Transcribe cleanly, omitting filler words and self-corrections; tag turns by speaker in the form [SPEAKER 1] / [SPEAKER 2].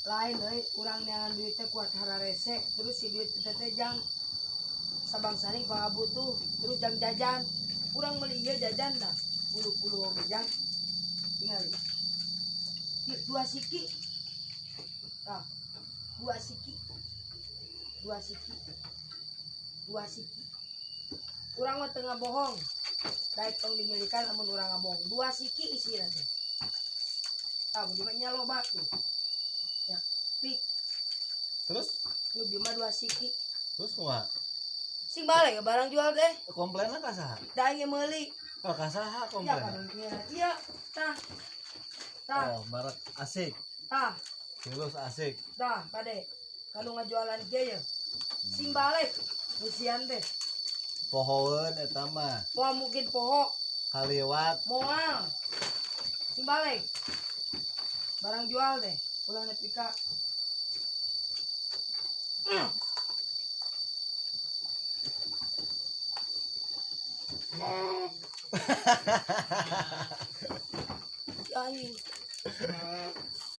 [SPEAKER 1] lain urang neangan duitnya kuat hara resek terus si duit kita teh jang sabang saning pangabutuh terus jang jajan kurang beli iya jajan dah puluh bejang tinggal dua siki nah dua siki urang mah tengah bohong daek tong dimilikan amun urang bohong dua siki isi nanti tahu di mana loba tuh ya pik
[SPEAKER 2] Terus
[SPEAKER 1] lu bima dua siki
[SPEAKER 2] terus kumaha?
[SPEAKER 1] sing balik barang jual teh
[SPEAKER 2] Komplainna ka saha?
[SPEAKER 1] da ge meuli
[SPEAKER 2] Oh, ka saha
[SPEAKER 1] ya
[SPEAKER 2] komplainna?
[SPEAKER 1] karunya iya tah
[SPEAKER 2] Oh, merek asik.
[SPEAKER 1] tah
[SPEAKER 2] Terus asik.
[SPEAKER 1] tah pade kalau ngajualan ge ya sing balik usian teh
[SPEAKER 2] Pohoeun eta mah.
[SPEAKER 1] moal mungkin poho
[SPEAKER 2] Kaliwat.
[SPEAKER 1] moal sing balik barang jual teh ulah nepika anjing